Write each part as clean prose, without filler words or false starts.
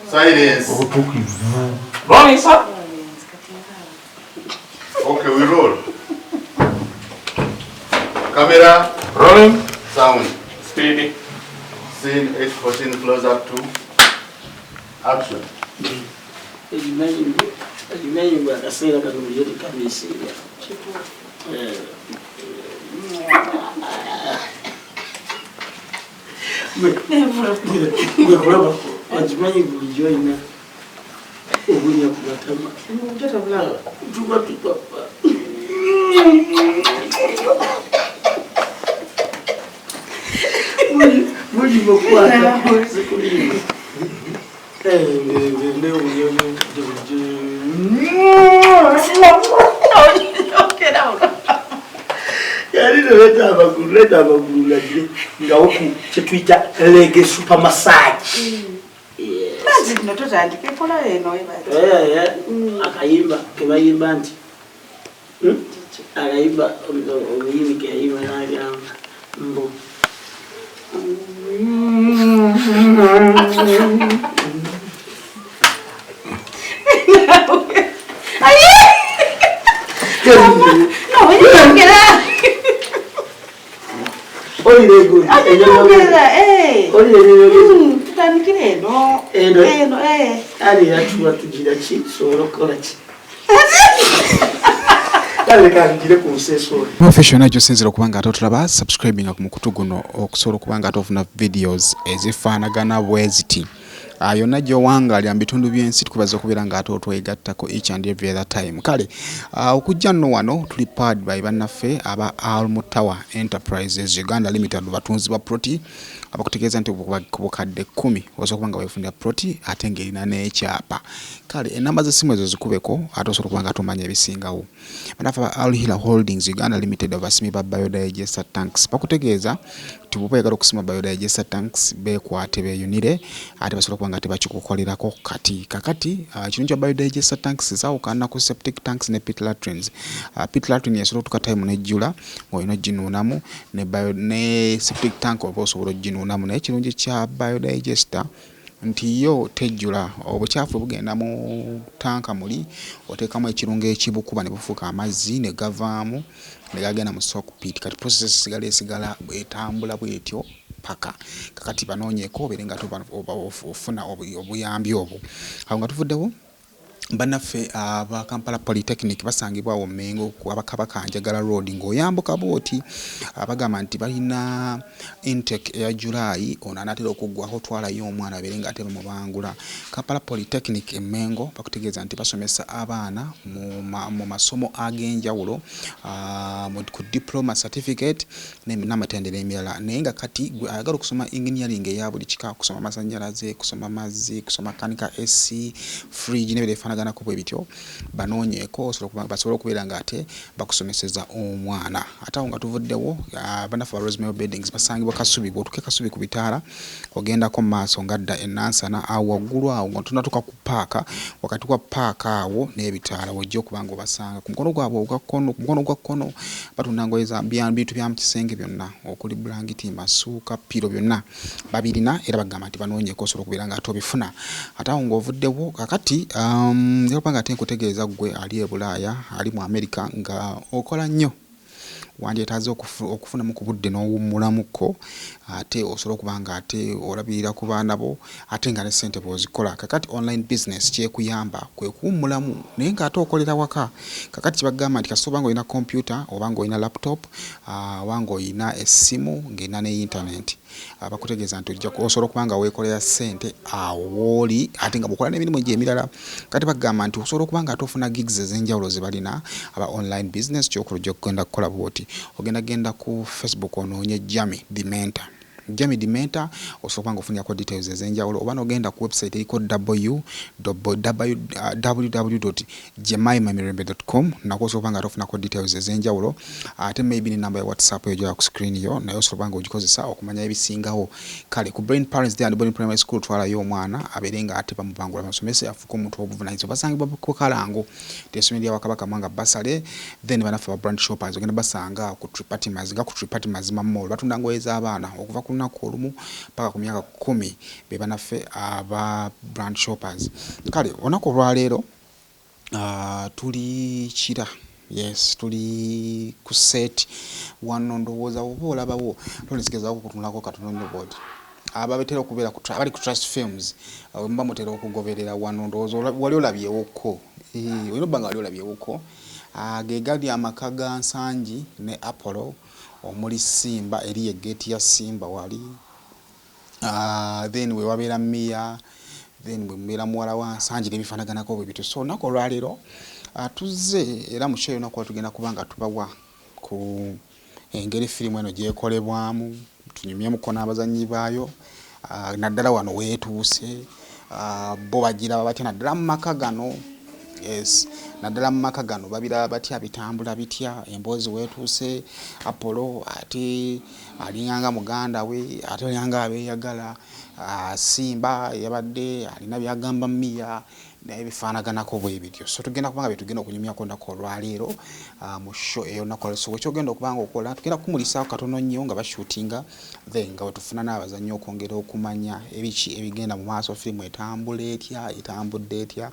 Silence. Rolling, sir. Okay, we roll. Camera. Rolling. Sound. Speedy. Scene 814, close up to action. Imagine what I say about the music can see. Wajimanyi bulijjo ina obunya kugatama tuba tupapa buli mukwata sikulimu leta amagulu lajje nga woku kyetuyita lege super massage. Akayimba kebayimba nti akayimba omuyimbi keyayimba n'agamba mbu Professional josinzira kubanga atotulaba subscribing ku mukutu guno okusobola kubanga atofuna videos ezifaanagana bweziti yonna gy'owangalira mu bitundu by'ensi tukubaza okubeera nga ate otwegattako each and every other time. Kale okujja nno wano tuli powered by bannaffe aba Almu Tower Enterprises Uganda Limited batunzi ba proti abakutegeeza nti ku bukadde 10 osobola kuba nga weefundira proti ate ng'erina n'ekyapa. Kale enamba z'essimu ezo zikubeko ate osobola kuba nga tomanya ebisingawo. Bannaffe aba Al Hilal Holdings Uganda Limited abasiimi ba biodigester tanks bakutegeeza nti bw'oba oyagala okusima biodigester tanks beekwate beeyunire ate basobola kuba nga tebakikukolerako kati. Kakati kino kya biodigester tanks zaawukana ku septic tanks ne pit latrines. Pit latrine yasobola okutuuka time nejjula ng'olina oginuunamu ne septic tank oba osobola oginuunamu naye ekirungi kya biodigester nti yo tejjula obukyafu bugenda mu tanka muli oteekamu ekirungo ekibukuba ne bufuuka amazzi ne gavaamu ne gagenda mu soak pit kati process esigala etambula bwetyo paka. Kakati banoonyeeko obeere nga ofuna obuyambi obwo. Awo nga tuvuddewo bannaffe aba Kampala Polytechnic basangibwawo Mengo ku Abakabaka Njagala Road ng'oyambuka booti abagamba nti balina intake eya July ono anaatera okuggwaho twalayo omwana abeere nga ate bamubangula. Kampala Polytechnic e Mengo bakutegeeza nti basomesa abaana mu masomo ag'enjawulo ku diploma certificate n'amatendera emirala naye nga kati gwe ayagala okusoma engineering eya buli kika kusoma amasannyalaze kusoma mazzi kusoma kanika AC fridge n'ebyo gana kubwe bityo banoonyeeko basobola okubeera nga ate bakusomeseza omwana. Ate awo nga tuvuddewo bannaffe ba Rosemary Buildings basangibwa Kasubi bw'otuuka Kasubi ku bitaala ogendako mu maaso ngadda enansana awo waggulu awo nga tunatuuka ku paaka wakati wa paaka awo n'ebitaala wojja okuba nga obasanga ku mukono gwabwe ogwa kkono batunda ngoye za bintu bya mu kisenge byonna okuli bulangiti masuuka piro byonna babirina era bagamba nti banoonyeeko osobola okubeera nga ate obifuna. Ate awo ng'ovuddewo kakati nga ate nkutegeeza gwe ali e Bulaaya ali mu America nga okola nnyo wandyetaaze okufunamu ku budde n'owummulamuko ate osobola okuba nga ate olabirira ku baana bo ate nga ne ssente bw'ozikola. Kakati online business kyekuyamba kwe kuwummulamu naye ng'ate okolera waka. Kakati kibagamba nti kasita oba nga olina computer oba nga olina laptop oba nga olina essimu ng'erina ne internet bakutegeeza nti ojja osobola okuba nga weekolera ssente awo w'oli ate nga bw'okola n'emirimu gye emirala. Kati bagamba nti osobola okuba nga ate ofuna gigs ez'enjawulo ze balina aba online business ky'okola ojja kugenda kukola bw'oti ogenda ku Facebook onoonye Jamie the Mentor. Jamie the Mentor osobola nga ofunirako details ez'enjawulo oba n'ogenda ku website eriko www.jemaimamirembe.com nako osobola nga tofunako details ez'enjawulo ate maybe ne number ya WhatsApp eyo ku screen yo naye osobola nga ogikozesa okumanya ebisingawo. Kale ku Brain Parents Day and Brain Primary School twalayo omwana abeere nga ate bamubangula basomese afuuka omuntu w'obuvunaanyizibwa basangibwa ku Kalango tesomero lya Wakabaka Mwanga Basale then bannaffe ba brand shoppers ogenda basanga ku Tripati Mazima Mall batunda ngoye z'abaana okuva ku lunaku olumu paka ku myaka 10 be banaffe aba brand shoppers. Kale olunaku olwaleero tuli kira, yes, tuli ku set wano ndowooza oba olabawo tolisigezaako kutunulako katono nnyo board ababetera okubeera abali ku Trust Films mba mutera okugoberera wano ndowooza wali olabyewoko olina bbanga wali olabyewoko ge gali amaka ga Nsangi ne Apollo omuli Simba eri eggeeti ya Simba wali then we wabeera Mia then we mubeera muwala wa Nsangi n'ebifaanaganako bwe bityo. So olunaku olwaleero tuzze era mu kyeyo nakuba tugenda kubanga tubawa ku engeri firimu eno gyekolebwamu tunyumyemuko n'abazannyi baayo naddala wano weetuuse bo bagiraba batya naddala mu maka gano. Yes, naddala mu maka gano babiraba batya bitambula bitya emboozi weetuuse Apollo ate alinganga muganda we ate alinganga abeeyagala Simba yabadde alina byagamba Mia naye bifaanaganako bwe bityo. So tugenda kubanga betugenda okunyumyako olunaku olwaleero mu show eyo olunaku olwaleero. So wekyogenda okubanga okola tugenda kumulisaako katono nnyo nga bashootinga then nga wetufuna n'abazannyi okwongera okumanya ebiki ebigenda mu maaso firimu etambula etya etambudde etya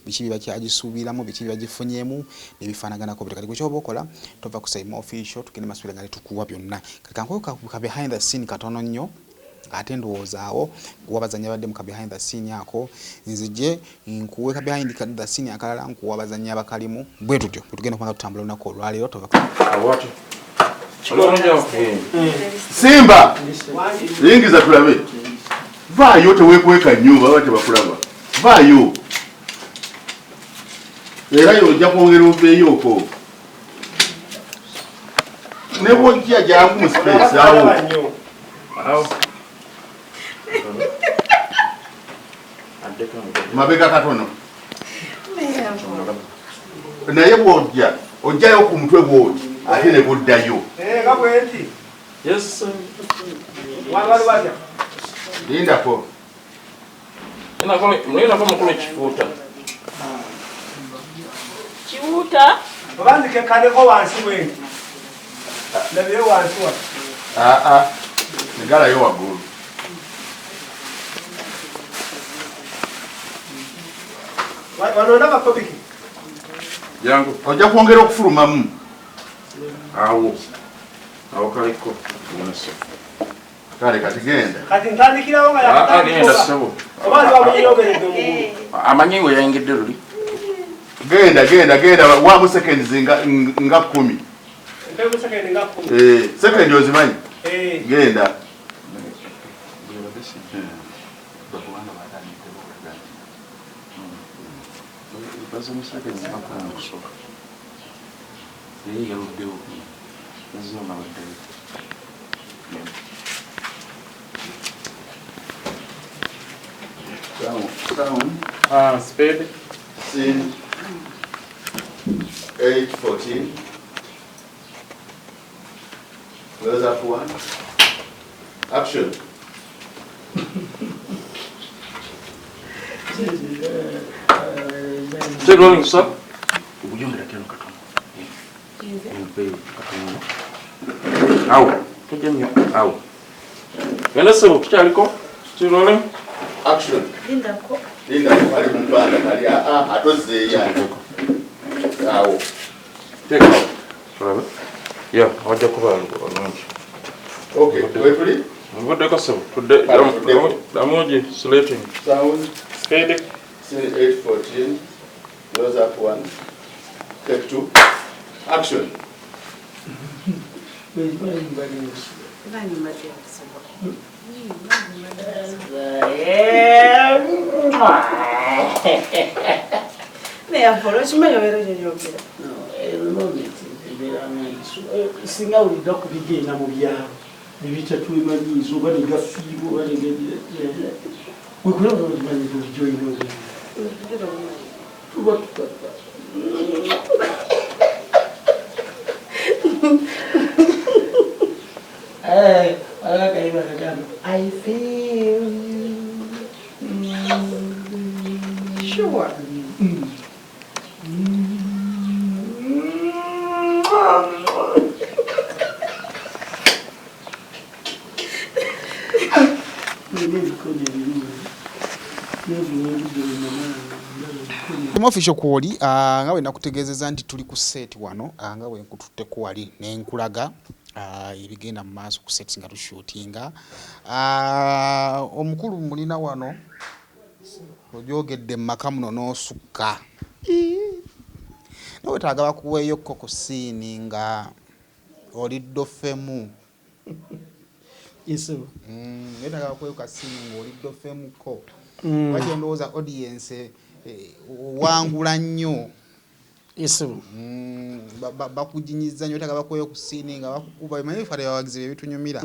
biki bibakyagisuubiramu biki bibagifunyemu nebifaanaganako bwe. Kati gwekyoba okola tova ku Saima Official tugende masubira nga netukuwa byonna. Kati kankoyo ka behind the scene katono nnyo ate ndowoozaawo wabazannya badde mu ka behind the scene ako nzije nkuwe ka behind the scene akalala nkuwa abazannyi abakalimu bwe tutyo tugenda kubanga tutambula olunaku olwaleero tova Simba yingiza tulabe vaayo teweekweka nnyo baba tebakulaba vaayo era yojja kwongera oveeyoko ne bwojja jangu mu space awo mabega katono naye bwojja ojjayo ku mutwe gwoti ate ne buddayo lindako mlina kama kule kiwuta obandike kaneko wansi wendi nabiyo wansi wa negalayo waggulu wanona bakobiki yangu ojja kwongera okufulumamu awo kaliko kale kati genda kati ntandikirawo nga agenda ssebo obaali wamunyogeredde omugulu amanyi ngo yayingidde luli genda wamu seconds nga 10 seconds ozimanyi genda Spade. Scene 8:14. Close up one. Action. Take rolling, sir. Ow. Ow. Genda sebo tukyaliko. Still rolling. Action. Linda ali mumpanda kali atozeeya. Awo. Take out. Brother. Yeah, wajja kuba olungi. Okay, wetuli? Mvuddeko sebo. Damoji slating. Sound. Spade. Scene 8:14. Close up one. Take two. Action. singa ulidda kubigenda mu byalo nebitatuemanyiiza oba negafiimu oba wekulaba olimanyira obujoyina tuba I feel sure. Official kwoli nga we nakutegeezeza nti tuli ku set wano nga we nkututte ku wali ne nkulaga ebigenda mu maaso ku set nga tushootinga omukulu mulina wano ojogedde maka muno n'osukka nawe taagala kuweeyokko ku siini nga oliddo ffemu yetagala kuweeyoka siini nga oliddo ffemuko wajja ndowooza audience wangula nnyo bakujinyiza nnyo yetagala kuweeyo ku siini nga bakukuba manyi fale bawagizi bebitunyumira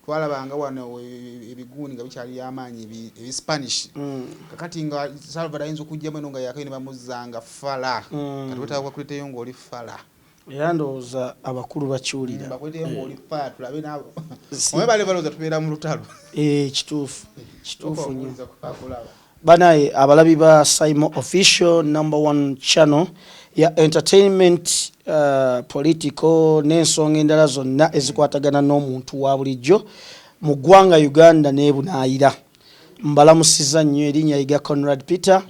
twalabanga wano ebiguuni nga bikyali amaanyi ebispanish kakati nga Salvador ayinza okujjamu eno nga yakayo ne bamuzanga fala kati wetagala kuleteyo ng'oli fala era ndowooza abakulu bakiwulira bakweteyo ng'oli fala tulabe nabo omwe bale balowooza tubeera mu lutalo kituufu nnyo banaye abalabi ba Saimo Official #1 channel ya entertainment political n'ensonga endala zonna ezikwatagana n'omuntu wa bulijjo mu ggwanga Uganda n'ebunaayira mbalamusiza nnyo erinnya yiga Conrad Peter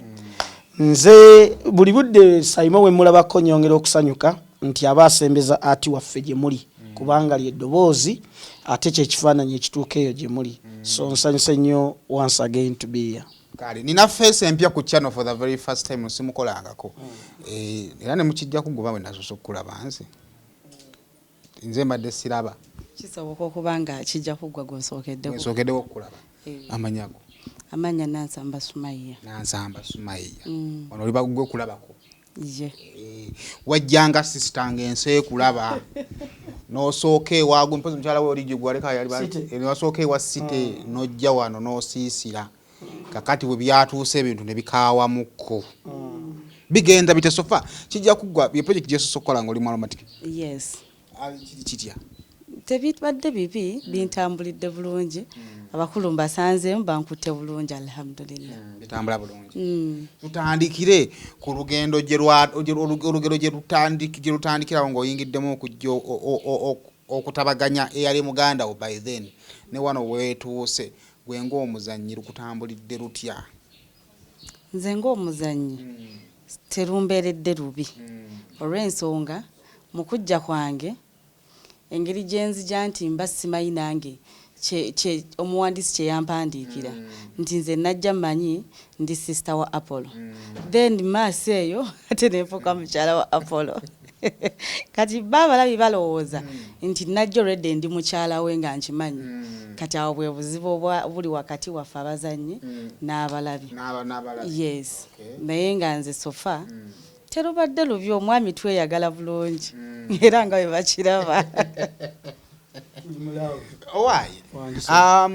nze buli budde Saimo we mulabako nyongera okusanyuka nti aba asembeza ati waffe gye muli kubanga ly'eddoboozi ate kyekifaananyi ekituuka eyo gye muli so nsanyuse nnyo once again to be here. Kale nina face empya ku channel for the very first time simukolangako era ne mukijja kugoba we nasoso okulaba nze mbadde siraba kisoboka okubanga kijja kuggwa gonsokeddewo okulaba amanya Nansamba Sumaiya ono oli bagugwe okulabako wajjanga sisitanga ensi ekulaba n'osooka ewaagwe mpozi mukyala we olijjo gwaleka wasooka ewa site n'ojja wano n'osiisira kakati bwe byatuuse ebintu ne bikaawamuko bigenda bitesofa kijja kuggwa ye project gyesoso okukola ng'oli mwalomatiki kitya tebitwadde bibi bintambulidde bulungi abakulu mbasanzeemu bankutte bulungi alhamdulillah bitambula bulungi tutandikire ku lugendo olugero gye lutandikirawo ng'oyingiddemu okujja okutabaganya eyali muganda wo by then ne wano weetuuse gwe ng'omuzannyi lukutambulidde lutya? Nze ng'omuzannyi terumbeeredde lubi olw'ensonga mu kujja kwange engeri gye nzija nti mba simanyi nange omuwandiisi kye yampandiikira nti nze najja mmanyi ndi sister wa Apollo then maaso eyo ate nenfuuka mukyala wa Apollo kati babalabi balowooza nti najja already ndi mukyala we nga nkimanyi kati awo bwe buzibu buli wakati waffe abazannyi n'abalabi yes naye nga nze sofa terubadde lubi omwami tweyagala bulungi era nga bwe bakiraba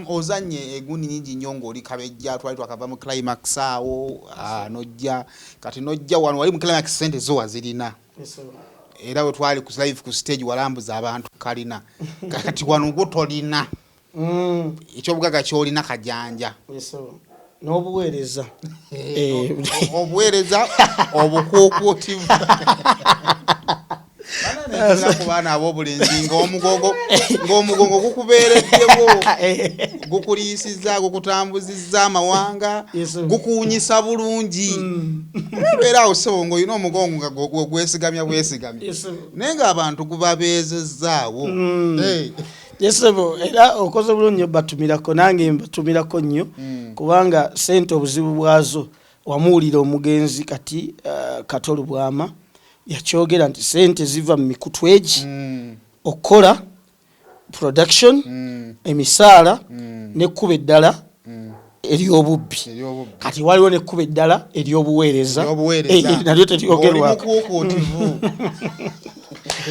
ozanye eguuni nyingi nnyo ng'oli kabejja twali twakava mu climax awo nojja kati nojja wano wali mu climax sente zo wazirina era we twali ku live ku stage walambuza abantu kalina kati wano gwo tolina ekyobugaga kyolina kajanja n'obuweereza obuweereza obukuukuutivu ku baana ab'obulenzi ng'omugongo gukubeereddewo gukuliisizza gukutambuzizza amawanga gukuwunyisa bulungi beera awo ssebo ng'olina omugongo nga gwesigamya bwesigamya naye ng'abantu gubabeezezzaawo yesebo era okoze bulungi batumirako nange mbatumirako nnyo kubanga sente obuzibu bwazo wamuwulira omugenzi kati Katolu Bwama yakyogera nti sente ziva mu mikutu egi okukola production emisaala n'ekkuba eddala ery'obubbi kati waliwo n'ekkuba eddala ery'obuweereza nalyo teryogerwako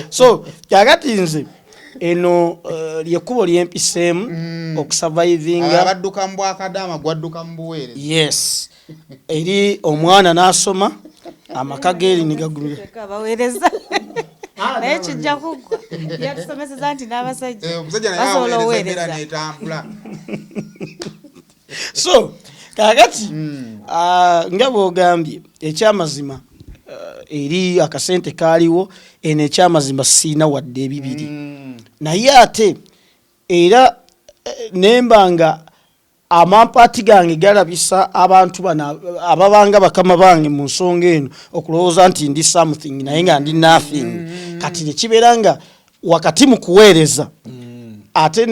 so kyakati nze eno lyekkubo lyempiseemu okusurvivinga abadduka mu bwakadaama gwadduka mu buweereza yes eri omwana n'asoma amaka geeri negagumira abaweereza naye kijja kuggwa yatusomeseza nti n'abasajja omusajja naye aweereza n'etambula so kakati nga bw'ogambye ekyamazima eri akasente kaaliwo eno ekyamazima siina wadde ebibiri naye ate era nembanga amampaati gange galabisa abantu bana ababanga bakama bange mu nsonga eno okulowooza nti ndi something naye nga ndi nothing kati nekibeera wakati mu kuweereza ate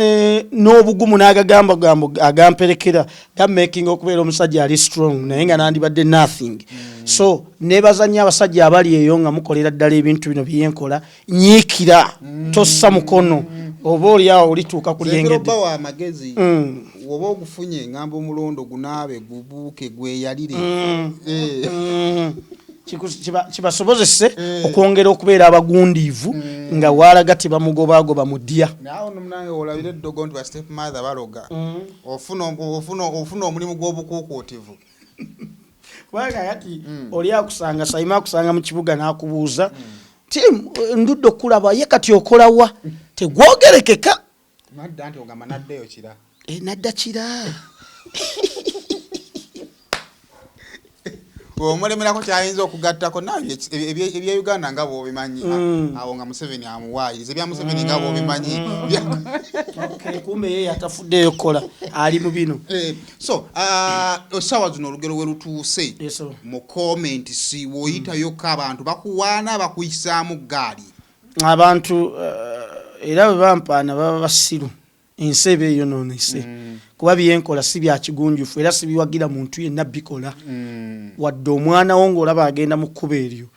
n'obugumu n'agagamba agamperekera gammaking okubeera omusajja ali strong naye nga nandibadde nothing so nebazanya abasajja abali eyo nga mukolera ddala ebintu bino byenkola nyiikira tossa mukono oba oliawo olituuka ku lyengedde amagezi oba ogufunye ngamba omulondo gunaabe gubuuke gweyalire kibasobozese okwongera okubeera abagundiivu nga waalaga tebamugobagoba mu ddya nawe nomunange olabire eddogo nti bastep mother baloga ofuna omulimu gw'obukuukuutivu kubanga yati oli akusanga sayima akusanga mu kibuga n'akubuuza ti ndudde okulaba ye kati okolawa tegwogerekeka nadda nti ogamba naddeyo kira nadda kira omulemerako kyayinza okugattako nawe ebya Uganda nga bw'obimanyi awo nga Museveni amuwaayiriza ebya Museveni nga bw'obimanyi kumbe ye yatafuddeyo kola ali mu bino so sawa zino olugero we lutuuse mu comment si woyitayoko abantu bakuwaana bakuyisaamu gaali abantu era bwe bampaana baba basiru ensi eba eyonoonese kuba byenkola si bya kigunjufu era sibiwagira muntu yenna bikola wadde omwana wo ng'olaba agenda mu kkubo eryo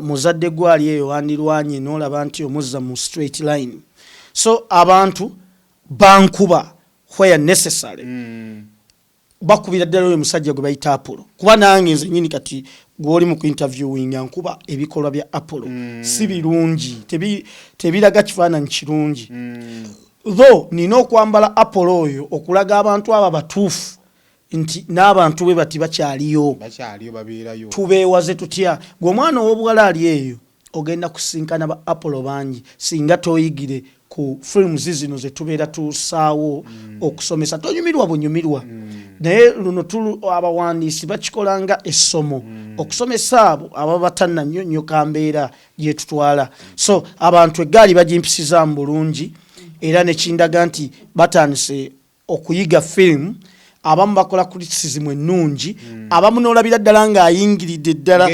muzadde gwali eyo wandirwanye n'olaba nti omuzza mu straight line so abantu bankuba where necessary bakubira ddala oyo musajja gwe bayita Apollo kuba nange nze nyini kati gwoli mu interviewing nkuba ebikolwa bya Apollo si birungi tebiraga kifaananyi kirungi though nina okwambala Apollo oyo okulaga abantu aba batuufu nti n'abantu bwe bati bakyaliyo babeerayo tubeewaze tutya gwe omwana ow'obuwala ali eyo ogenda kusinkana ba Apollo bangi singa toyigire ku films zino ze tubeera tusaawo okusomesa tonyumirwa bunyumirwa naye luno abawandiisi bakikolanga essomo okusomesa abo aba batannanyonnyoka mbeera gye tutwala so abantu eggaali bagimpisizamu bulungi era nekindaga nti batandise okuyiga film abamu bakola criticism ennungi abamu n'olabira ddala ng'ayingiridde ddala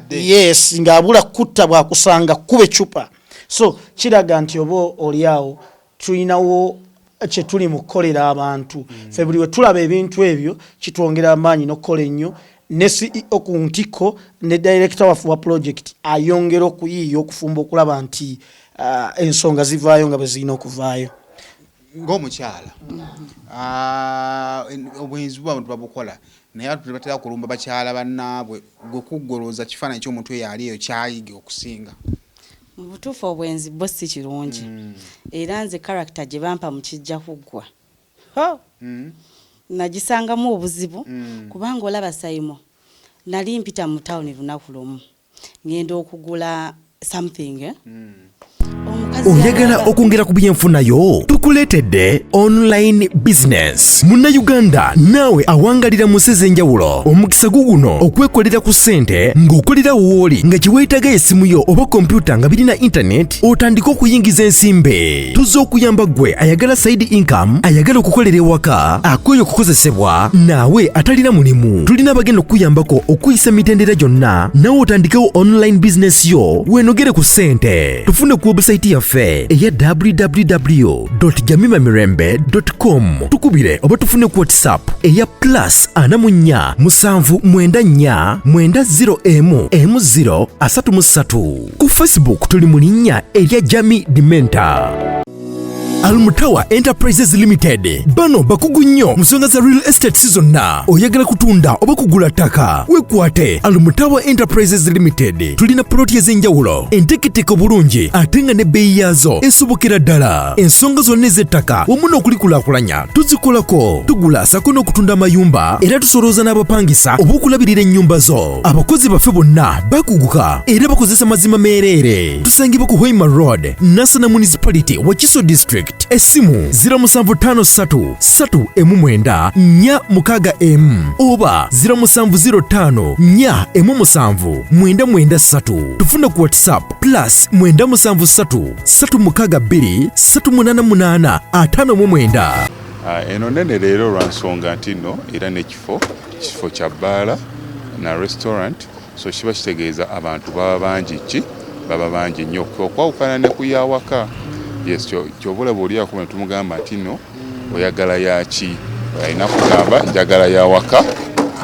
yes ng'abula kutta bwakusanga kube cupa so kiraga nti oba oliawo tulinawo kye tuli mu kukolera abantu ffe buli we tulaba ebintu ebyo kitwongera amaanyi n'okukola ennyo ne CEO ku ntiko ne director wa project ayongera okuyiiya okufumba okulaba nti ensonga zivaayo nga bwe zirina okuvaayo ng'omukyala obwenzi bw'abantu babukola naye abantu tebatera kulumba bakyala bannaabwe gwe kuggolooza kifaananyi ky'omuntu eyo ali eyo kyayiga okusinga mu butuufu obwenzi bwo si kirungi era nze karakita gye bampa mu kijja kuggwa nagisangamu obuzibu kubanga olaba Saimo nali mpita mu tawuni lunaku lumu ngenda okugula something oyagala okwongera ku byenfunayo tukuleetedde online business munnayuganda naawe awangalira mu nsi ez'enjawulo omukisa guguno okwekolera ku ssente ng'okolera wooli nga kiweetaga essimu yo oba kompyuta nga birina internet otandika okuyingiza ensimbe tuzze okuyamba ggwe ayagala side income ayagala okukolera ewaka akweyo okukozesebwa naawe atalina mulimu tulina abagenda okuyambako okuyisa mitendera gyonna naawe otandikewo online business yo weenogere ku ssente tufune ku website yaffe eya www.jamimamirembe.com tukubire oba tufune ku WhatsApp eya +44 794 901M033 ku Facebook tuli mu linnya erya Jami Dimenta. Almutawa Enterprises Limited bano bakugu nnyo mu nsonga za real estate zonna oyagala kutunda oba kugula ttaka wekwate Almutawa Enterprises Limited tulina ploti ez'enjawulo enteketeko bulungi ate nga n'ebbeeyi yaazo esobokera ddala ensonga zonna ez'ettaka wamu n'okulikulaakulanya tuzikolako tugula sako n'okutunda amayumba era tusolooza n'abapangisa oba okulabirira ennyumba zo abakozi baffe bonna bakuguka era bakozesa mazima meereere tusangibwa ku Hoima Road Nassana Municipality Wakiso District essimu 0756 oba 0705 tufune ku WhatsApp +973 362 388 599. eno nene leero lwa nsonga nti nno era n'ekifo kya bbaala na restaurant so kiba kitegeeza abantu baba bangi nnyo okwawukana ne kuyawaka yes kyobulaba oli akuma tumugamba nti nno oyagala yaki alina kugamba njagala yawaka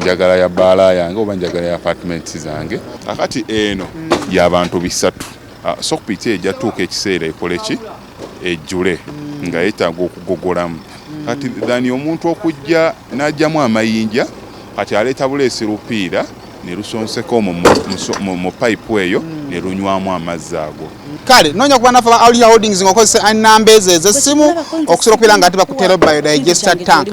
njagala ya bbaala yange oba njagala ya apartments zange kakati eno y'abantu bisatu so kupita ejjatuuka ekiseera ekole ki ejjule nga yeetaaga okugogolamu kati dhani omuntu okujja n'ajjamu amayinja kati aleeta buleesi lupiira ne lusonseko mu pipe eyo ne lunywamu amazzi ago kale noonya kuba nafa Aulia Holdings ng'okozesa ennamba ezo ez'essimu okusobola okubeera nga ate bakutera biodigester tank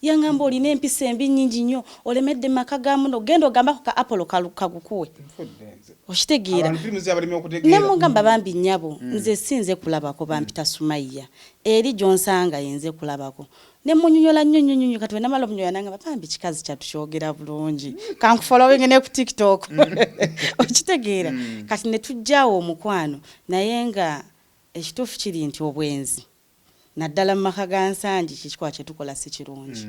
yangamba olina empisa embi nnyingi nnyo olemedde maka ga muno genda ogambako ka apolo kagukuwe okitegeera ne mugamba bambi nnyabo nze sinze kulabako bampita Sumaiya eri gyonsanga yenze kulabako ne munyonyola nnyo kati namala omunyola nanga bambi kikazi kyatukyogera bulungi kankufollowing ne ku TikTok okitegeera kati ne tujjaawo omukwano naye nga ekituufu kiri nti obwenzi naddala mu maka ga Nsangi kikikwa kye tukola si kirungi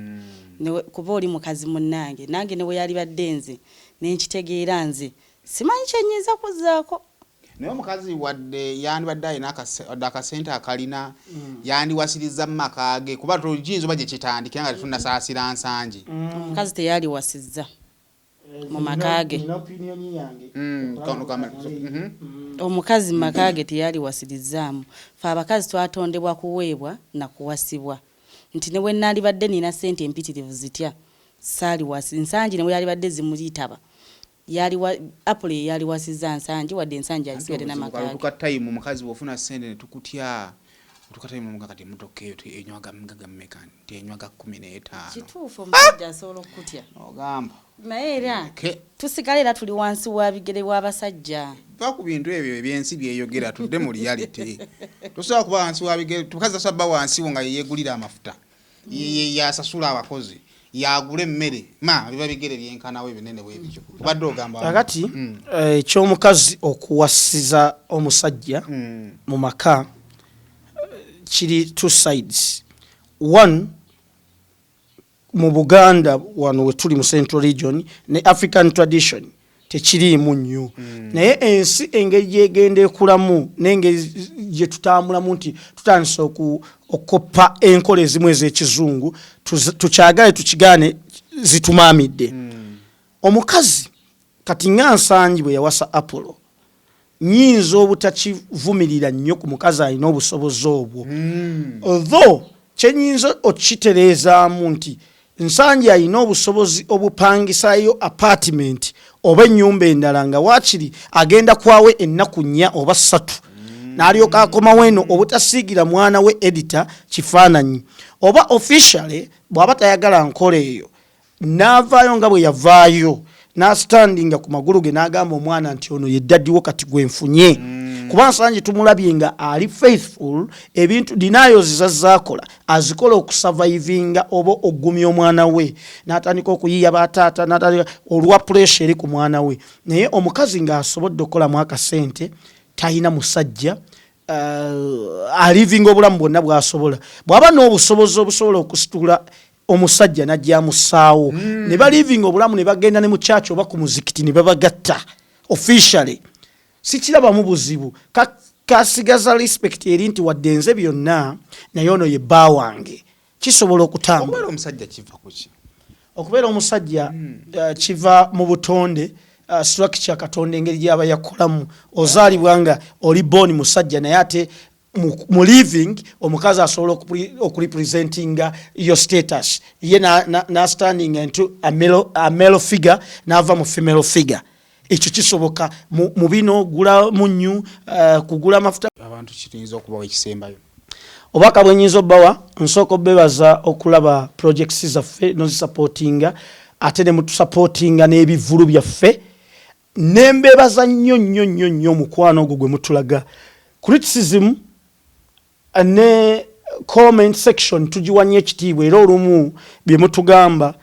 kuba oli mukazi munnange nange ne we yali badde nze nenkitegeera nze simanyi kyenyiza kuzaako naye omukazi wadde yandibadde alina akasente akalina yandiwasiriza mu maka ge kuba tugiyinza oba gye kitandikira nga tetunnasaasira Nsangi omukazi teyali wasizza mu maka ge omukazi mu maka ge teyali wasirizzaamu fe abakazi twatondebwa kuweebwa na kuwasibwa nti ne bwe naalibadde nina ssente empitirivu zitya saali Nsangi ne bwe yalibadde zimuliitaba Apple yali wasizza Nsangi wadde Nsangi alisigade n'amaka tukatayimu omukazi bw'ofuna ssente ne tukutya tukatayimu omukazi kati emmotoka eyo enywaga mmeka nti enywaga 15 kituufu omusajja asobola okutya ogamba naye era tusigale era tuli wansi wa bigere w'abasajja va ku bintu ebyo ebyensi byeyogera tudde mu reality tusobola kuba wansi wa bigere tukazi asabba wansi wo nga yeegulira amafuta yasasula abakozi yagule emmere biba bigere byenkanawo ebinene bwebityo tubadde ogamba kakati ekyomukazi okuwasiza omusajja mu maka kiri two sides. One, mu Buganda wano we tuli mu Central Region ne African tradition tekiriimu nnyo naye ensi engeri gyegenda ekulamu n'engeri gye tutambulamu nti tutandise okoppa enkola ezimu ez'ekizungu tukyagale tukigaane zitumaamidde omukazi kati nga Nsangi bwe yawasa Apollo nyinza obutakivumirira nnyo ku mukazi alina obusobozi obwo although kyenyinza okitereezaamu nti Nsangi alina obusobozi obupangisayo apartment oba ennyumba endala nga waakiri agenda kwawe ennaku 4 oba 3 n'alyoka akomawo eno obutasiigira mwana we editor kifaananyi oba officially bw'aba tayagala nkola eyo n'avaayo nga bwe yavaayo n'astandinga ku magulu ge n'agamba omwana nti ono ye daddiwo kati gwe nfunye kuba Nsangi tumulabye nga ali faithful ebintu denials zazzakola azikola okusurvivinga oba oggumya omwana we n'atandika okuyiya bataata n'atandika olwa pressure eri ku mwana we naye omukazi ng'asobodde okukolamu akasente talina musajja alivinga obulamu bwonna bw'asobola bw'aba n'obusobozi obusobola okusitula omusajja najja musaawo ne balivinga obulamu ne bagenda ne mu church oba ku muzikiti ne babagatta officially sikirabamu buzibu kasigaza respect eri nti wadde nze byonna naye ono ye bba wange kisobola okutambula omusajja kiva kuki okubeera omusajja kiva mu butonde structure katonda engeri gyaba yakolamu ozaalibwa nga oli born musajja naye ate mu living omukazi asobola okurepresentinga your status ye na standing into a male figure n'ava mu female figure ekyo kisoboka mu bino gula munyu kugula amafuta abantu kiyinza okubawa ekisembayo obaka bwenyinza obbawa nsooka obebaza okulaba projects zaffe nozisupportinga ate ne mutusupportinga n'ebivulu byaffe nembebaza nnyo mukwano ogwo gwe mutulaga criticism ne comment section tugiwanye ekitiibwa era olumu bye mutugamba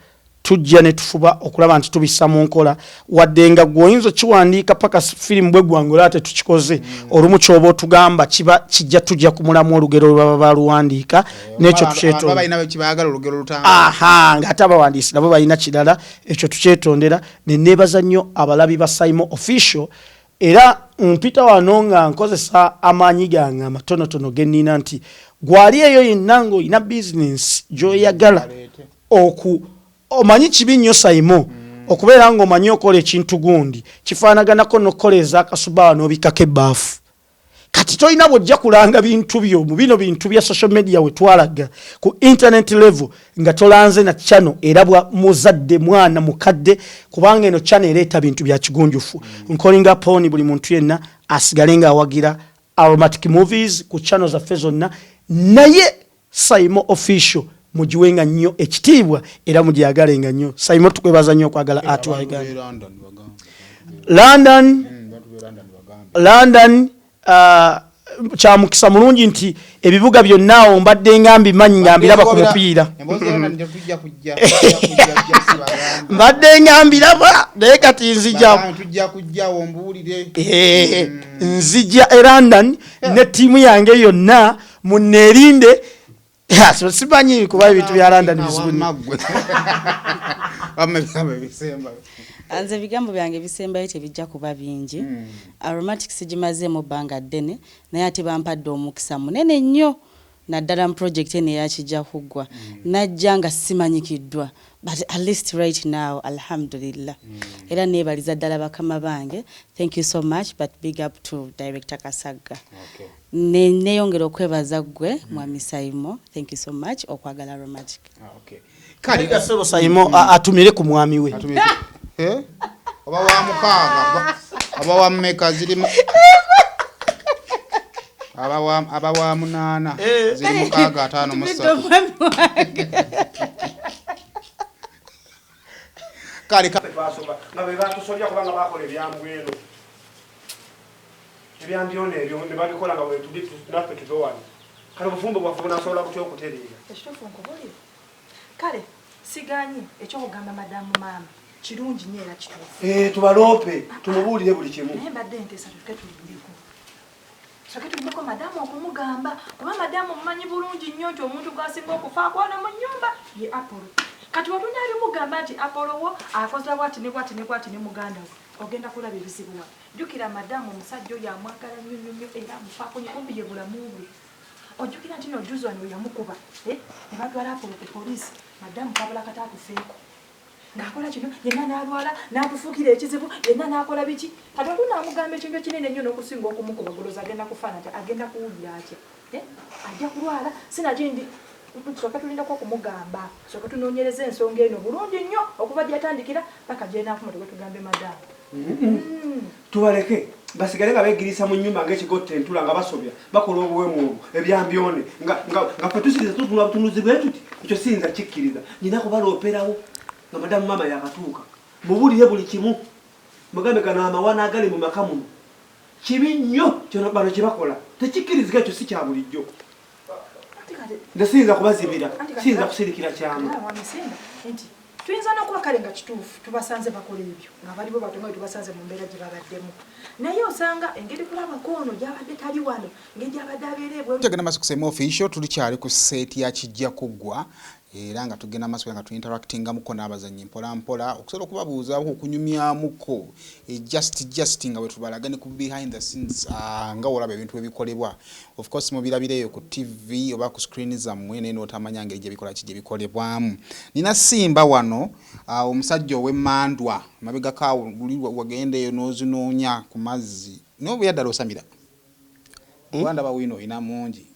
tujja ne tufuba okulaba nti tubissa mu nkola wadde nga gwoyinza kiwandiika paka firimu bwe gwange ate tukikoze olumu kyoba otugamba kiba kijja tujja kumulamu olugero lwe baba baluwandiika n'ekyo tukyetondera ng'ate abawandiisi nabo balina kirala ekyo tukyetondera ne neebaza nnyo abalabi ba Saimo Official era mpita wano nga nkozesa amaanyi gange amatonotono ge nnina nti gwali eyo yenna ng'olina bizinensi gy'oyagala omanyi kibi nnyo Saimo okubeera ng'omanyi okola ekintu gundi kifaanaganako n'okukoleza akasubawa n'obikako ebbaafu kati tolina bw'ojja kulanga bintu byo mu bino bintu bya social media we twalaga ku internet level nga tolanze na channel erabwa muzadde mwana mukadde kubanga eno channel ereeta bintu bya kigunjufu nkolinga poni buli muntu yenna asigale nga awagira Aromatic Movies ku channel zaffe zonna naye Saimo Official mujiwenga nnyo ekitiibwa era mujagalenga nnyo Saimo tukwebaza nnyo kwagala ati wa London kya mukisa mulungi nti ebibuga byonna mbadde ngambi manyi ngambiraba ku mupiira mbadde ngambiraba naye kati nzija e London ne tiimu yange yonna muneerinde simanyi kuba ebintu bya London anze bigambo byange bisembayo tebijja kuba bingi Aromatic sigimazeemu bbanga ddene naye ate bampadde omukisa munene nnyo naddala mu project eno eyakijja kuggwa najja nga simanyikiddwa but at least right now alhamdulillah era neebaliza ddala bakama bange thank you so much but big up to director Kasagga neyongera okwebaza ggwe mwami Saimo thank you so much okwagala Aromatic kale gasebo Saimo atumire ku mwami we oba wa mukaaga oba wa mmeka zirimu aba wa munana ziri mukaaga ataano musatu kale basoba nga be batusolya kubanga bakola ebyambwero ebyambyone ebyo ne babikola nga bwe tudi naffe tudowani kale bufumbo bwaffe bunasobola butya okutereera kale siganyi ekyokugamba madamu maama kirungi nnyo era kituufu tubalope tumubuulire buli kimu naye mbadde nteesa soke tuliko madamu okumugamba kuba madamu mumanyi bulungi nnyo nti omuntu gwasinga okufaako wano mu nnyumba ye Apollo kati watunyali mugamba nti Apollo wo akoza bwati ne bwati ne bwati ne muganda we ogenda kulaba ebizibu wa jjukira madamu omusajja oyo amwagala nnyo nnyo era amufaako nyikumbi ye bulamu bwe ojjukira nti nojuzi wano yamukuba ne batwala Apollo ku poliisi madamu kabula kata akufeeko ng'akola kino yenna n'alwala n'atufuukira ekizibu yenna n'akola biki kati tunamugamba ekintu kinene nnyo n'okusinga okumukuba goloza agenda kufaana nti agenda kuwulira atya ajja kulwala sinakindi soka tulindako okumugamba soka tunoonyereza ensonga eno bulungi nnyo okuba gyatandikira paka gyenaafuma tugambe madamu tubaleke basigale nga beegirisa mu nnyumba ng'ekigotta entula nga basobya bakola obuwemu obwo ebyambyone nga ffe tusikiriza tutunula butunuzi bwe tuti ekyo siyinza kikkiriza nyina kubalooperawo nga madamu maama yakatuuka mubuulire buli kimu mugambe gano amawana agali mu maka muno kibi nnyo kyono bano kye bakola tekikkirizika ekyo si kya bulijjo nze siyinza kubazibira siyinza kusirikira kyamu tuyinza n'okuba kale nga kituufu tubasanze bakola ebyo nga balibo batonga tubasanze mu mbeera gye babaddemu naye osanga engeri kulabako ono gyabadde tali wano engeri gyabadde abeera tugenda maaso ku Saimo Official tulikyali ku seeti ya kijja kuggwa era nga tugenda maaso nga tuinteractingamuko n'abazannyi mpolampola okusobola okubabuuzaako okunyumyamuko just nga bwe tubalaga ne ku behind the scenes nga olaba ebintu ebikolebwa of course mubirabireyo ku TV oba ku screen zammwe naye n'otamanya ngeri gye bikola ki gye bikolebwamu nina Simba wano omusajja ow'emmandwa mabega kaawo wagendeeyo n'ozinoonya ku mazzi n'obuya ddala osamira Rwanda bawino oyina mungi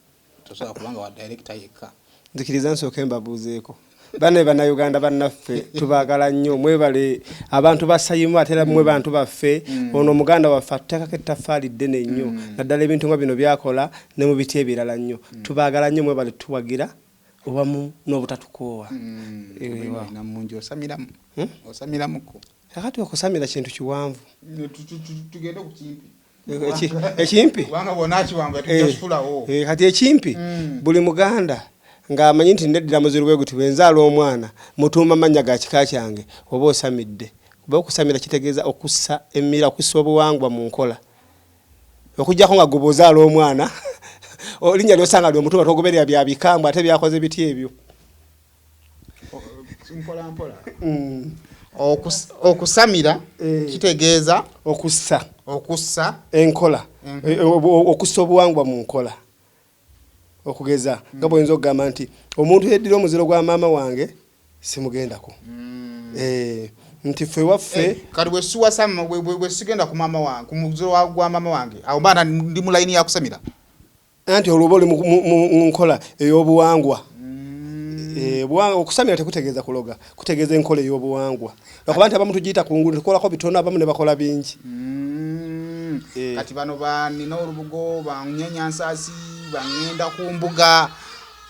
tosobola kubanga wa director yekka nzikiriza nsooke mbabuuzeeko bane bannayuganda bannaffe tubaagala nnyo mwebale abantu ba Saimo ate mwe bantu baffe ono omuganda waffe atteekako ettaffaali ddene nnyo naddala ebintu nga bino byakola ne mu biti ebirala nnyo tubaagala nnyo mwebale tuwagira obamu n'obutatukoowa namungi osamiramuko kakati okusamira kintu kiwanvu tugende ku kimpi ekimpi kubanga bw'onaakiwanga tujja kifulawo kati ekimpi buli muganda ng'amanyi nti ndeddira muziru bwe guti bwenzaala omwana mutuuma mannya ga kika kyange oba osamidde kuba okusamira kitegeeza okussa emmira okussa obuwangwa mu nkola okujjako nga gwe bw'ozaala omwana olinnya lyosanga lyomutuuma togoberera bya bikambwe ate byakoze biti ebyo okusamira kitegeeza okussa enkola okussa obuwangwa mu nkola okugeza nga bw'oyinza okugamba nti omuntu yeddira omuziro gwa maama wange simugendako nti ffe waffe kati bwesuwasama bwesigenda ku maama wange ku muziro gwa maama wange awo mbaana ndi mu layini yakusamira anti olwoba oli mu nkola ey'obuwangwa okusamira tekutegeeza kuloga kutegeeza enkola ey'obuwangwa lwakuba nti abamu tugiyita kungulu tukolako bitono abamu ne bakola bingi kati bano banina olubugo banyenyansaasi bangenda ku mbuga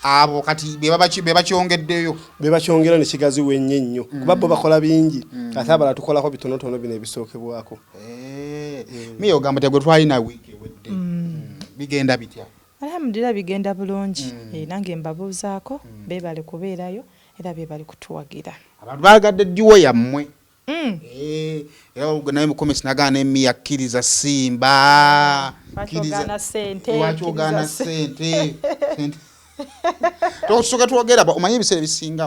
abo kati bebakyongeddeyo bebakyongera ne kigaziwa ennyo ennyo kuba bo bakola bingi ate abala tukolako bitonotono bino ebisookebwako miye ogamba tegwe twalina wiiki ewedde bigenda bitya alhamdulillah bigenda bulungi nange mbabuuzaako beebale kubeerayo era beebale kutuwagira abantu balagadde ddiwo yammwe era naye mukomesi nagaana emmi yakkiriza simba lwaki ogaana ssente tosoka twogera omanye ebiseera ebisinga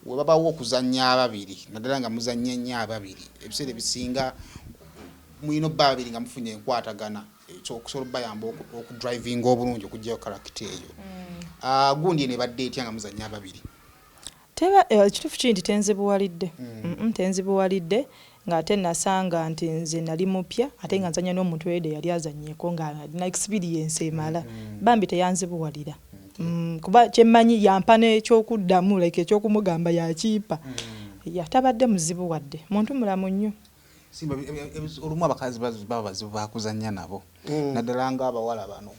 webabawo okuzannya ababiri naddala nga muzannya nnyo ababiri ebiseera ebisinga mulina obba ababiri nga mufunye enkwatagana okusobola obbayamba okudrivinga obulungi okugyayo karakita eyo gundi ne badde etya nga muzannya ababiri ekituufu kiri nti tenzibuwalidde ng'ate nasanga nti nze nali mupya ate nga nzanya n'omuntu wede yali azannyeko nga alina experience emala bambi teyanzibuwalira kuba kyemmanyi yampa n'ekyokuddamu like ekyokumugamba yakiipa tabadde muzibu wadde muntu mulamu nnyo simba olumu abakazi baba bazibu bakuzannya nabo naddala ng'abawala bano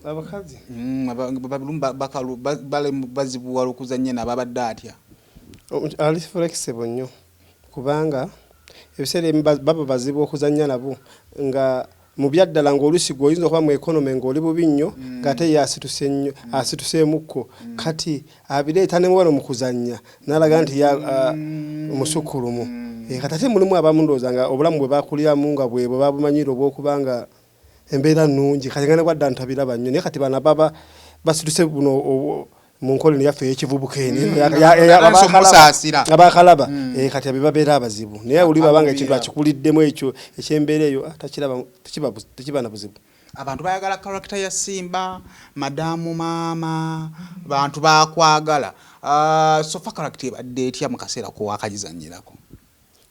abakazi bazibuwala okuzannya nabo abadde atya ali flexible nnyo kubanga ebiseera baba bazibu okuzannya nabo nga mu byaddala ng'olusi gwe oyinza okuba mu economy ng'oli bubi nnyo ng'ate ye asituseemukko kati abireeta ne muwano mu kuzannya n'alaga nti musukulumu kati ate mulimu abamu ndowooza nga obulamu bwe bakuliramu nga bwe babumanyira obw'okubanga embeera nnungi kati nga ne bwadda ntabiraba nnyo naye kati bana baba basituse buno mu nkola yaffe y'ekivubuka eno abakalaba kati abe babeera abazibu naye oli babanga ekintu akikuliddemu ekyo ekyembeera eyo tekiba na buzibu abantu bayagala karakita ya simba madamu maama bantu bakwagala sofa karakita ebadde etya mu kaseera kowakagizannyirako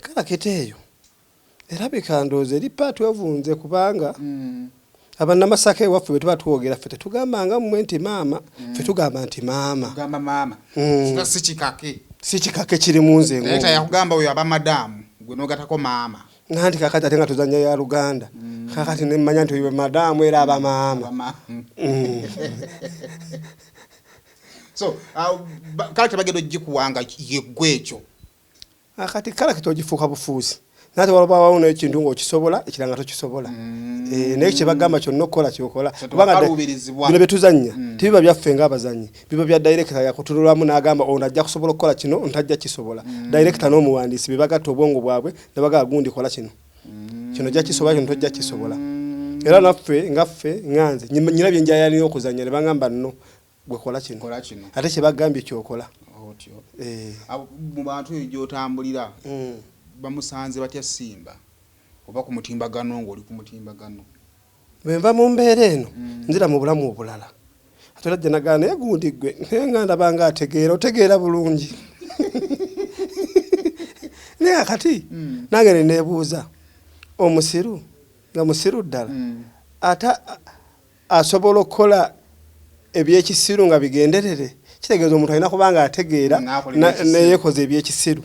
karakita eyo erabika ndowooza eri paati wevunze kubanga abanamasaka ewaffe bwe tuba twogera ffe tetugambanga mmwe nti maama ffe tugamba nti maama si kikake kiri mu nze naye tayakugamba oyo aba madamu gwe n'ogatako maama nti kakati ate nga tuzannya ya Luganda kakati nemmanya nti oyo madamu era aba maama so karakita bagenda ogikuwanga yeggwe ekyo kati karakita ogifuuka bufuuzi nate walabawo n'ekintu ng'okisobola ekiranga tokisobola naye kyebagamba kyonna okukola kyokola kubanga bino bye tuzannya tebiba byaffe ng'abazannyi biba bya director yakutululamu n'agamba ono ajja kusobola okukola kino ntajja kisobola director n'omuwandiisi be bagatta obwongo bwabwe ne bagamba gundi kola kino jja kisobola kino tojja kisobola era naffe ngaffe nganze nyina bye njayalina okuzannya ne bagamba nno gwe kola kino ate kyebagambye kyokola mu bantu eyo gy'otambulira bamusanze batya simba oba ku mutimbagano ng'oli ku mutimbagano bwe nva mu mbeera eno nzira mu bulamu obulala ate era gye nagaana naye gundi ggwe naye nga ndabanga otegeera bulungi naye akati nange ne neebuuza omusiru nga musiru ddala ate asobola okukola ebyekisiru nga bigenderere kitegeeza omuntu alina kubanga ategeera neyekoza ebyekisiru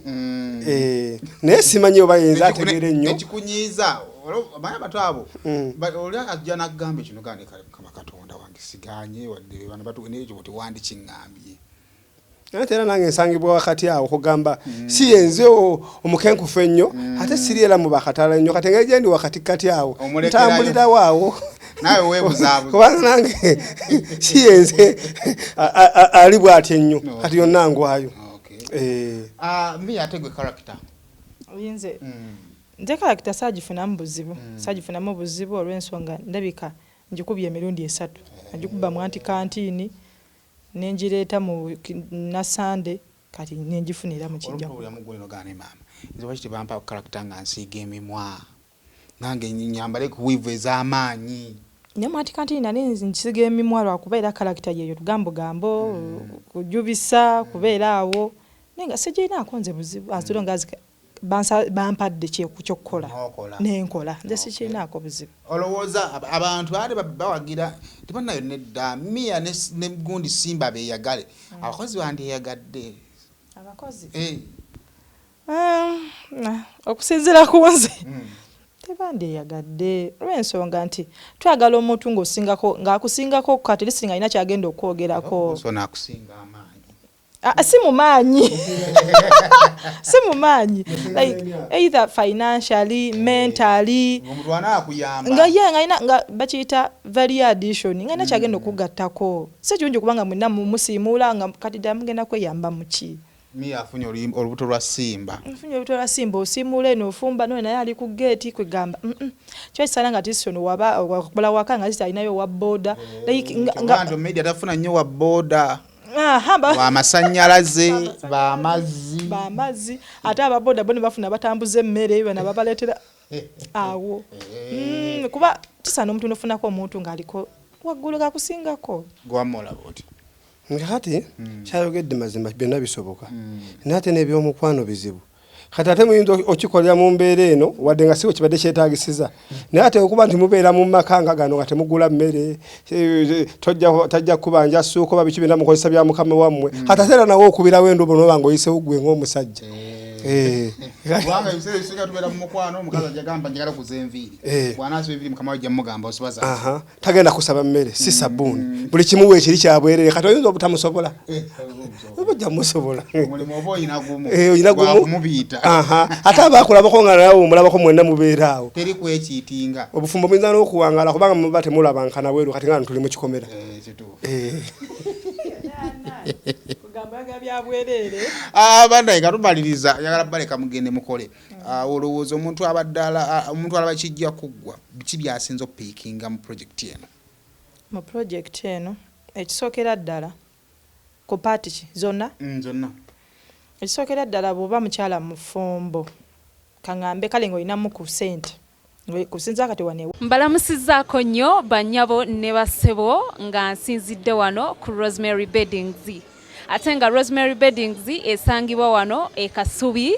naye simanyi oba yenza ategeera ennyo ekikunyiiza amanya bato abo oli ajja n'agamba ekino gane kama katonda wange siganye wadde bana batu n'ekyo boti wandi kiŋŋambye ate era nange nsangibwa wakati awo kugamba si yenze omukenkufu ennyo ate siri era mu bakatala nnyo kati engeri gyendi wakati kati awo ntambulira waawo nawe weebuzaabuza kubanga nange si yenze ali bw'ati ennyo kati yonna ngwayo mbi ate gwe character oyinze nze character saagifunamu buzibu olw'ensonga ndabika njikubye emirundi 3 njikuba mu anti-kantiini nenjireeta mu nasande kati nenjifunira mu kijja mugulino gane mama nze wakiti bampa character nga nsiiga emimwa nange nyambale kuwivu ez'amaanyi nyama anti-kantiini nane nsiiga emimwa lwakuba era character yeyo lugambo kujubisa kubeera awo nenga sijinaako nze buzibu azulonga bampadde kyekukola nenkola nze sikinaako buzibu olowooza abantu baali bawagira tibanayo nedda Mia ne Gundi Simba beeyagale abakozi bandiyagadde abakozi okusinziira ku nze tebandiyagadde olw'ensonga nti twagala omuntu ng'akusingako kati lisinga alina kyagenda okwogerako so naakusinga amaanyi si mu maanyi like either financially mentally nga bakiyita value addition nga kyagenda okugattako si kirungi kubanga mwenna mumusiimuula nga kati ddala mugenda kweyamba muki Mia afunye olubuto lwa Simba osiimuula eno ofumba none naye ali ku geeti kwegamba kyekisana nga tisoni wakola waka nga zitalinayo wa boda nga media tafuna nnyo wa boda bamasannyalaze bamazzi ate ababoda boni bafuna batambuza emmere bana babaleetera awo kuba tisana omuntu nofunako omuntu ng'aliko waggulu gakusingako gwamola boti ngati kyayogedde mazima byonna bisoboka nate n'ebyomukwano bizibu kati ate muyinza okikolera mu mbeera eno wadde nga siwo kibadde kyetaagisiza naye ate okuba nti mubeera mu makanga gano nga temugula mmere tajja kubanja ssuuko babiki byonna mukozesa bya mukama wammwe kati ate era nawe okubirawo endobo noba ng'oyisewo ggwe ng'omusajja kubanga ebiseera ebisinga tubeera mu mukwano omukazi ajagamba njagala kuza enviiri bw'anaasiba enviiri mukama we jamugamba osibaza tagenda kusaba mmere si sabbuuni buli kimu weekiri kyabwerere kati oyinza obutamusobola obujja musobola omulimu oba oyina gumu gwakumubiita ate abaakulabako nga nawe omulabako mwenna mubeera awo teri kwekiitinga obufumbo buyinza n'okuwangaala kubanga muba temulabankana weeru kati nga tuli mu kikomera bandaye katumaliriza yagala baleka mugende mukole olowooza omuntu alaba kijja kuggwa biki byasinza okupiikinga mu project eno ekisookera ddala ku paati ki zonna ekisookera ddala bw'oba mukyala mufumbo kaŋŋambe kale ng'olinamu ku ssente kusinza kati wane mbalamusizaako nnyo bannyabo ne bassebo nga nsinzidde wano ku Rosemary Beddings ate nga Rosemary Beddings esangibwa wano e Kasubi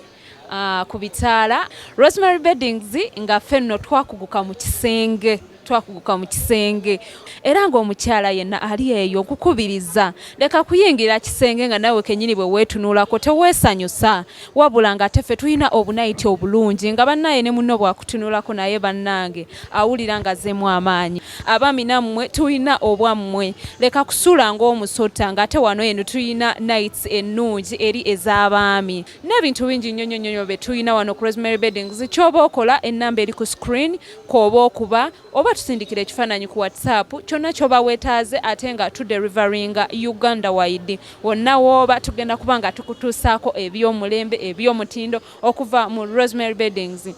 ku bitaala Rosemary Beddings nga ffenno twakuguka mu kisenge era ng'omukyala yenna ali eyo okukubiriza leka kuyingira kisenge nga nawe kenyini bwe weetunuulako teweesanyusa wabula nga ate ffe tulina obunayiti obulungi nga bannaye ne munno bwakutunuulako naye bannange awulira nga zeemu amaanyi abaami nammwe tulina obwammwe leka kusuula ng'omusota nga ate wano eno tulina nights ennungi eri ez'abaami n'ebintu bingi nnyo bye tulina wano ku Rosemary Beddings ky'oba okola ennamba eri ku screen kw'oba okuba oba tusindikira ekifaananyi ku WhatsApp kyonna ky'oba weetaaze ate nga tuderivaringa Uganda wide wonna w'oba tugenda kuba nga tukutuusaako eby'omulembe eby'omutindo okuva mu Rosemary Beddings.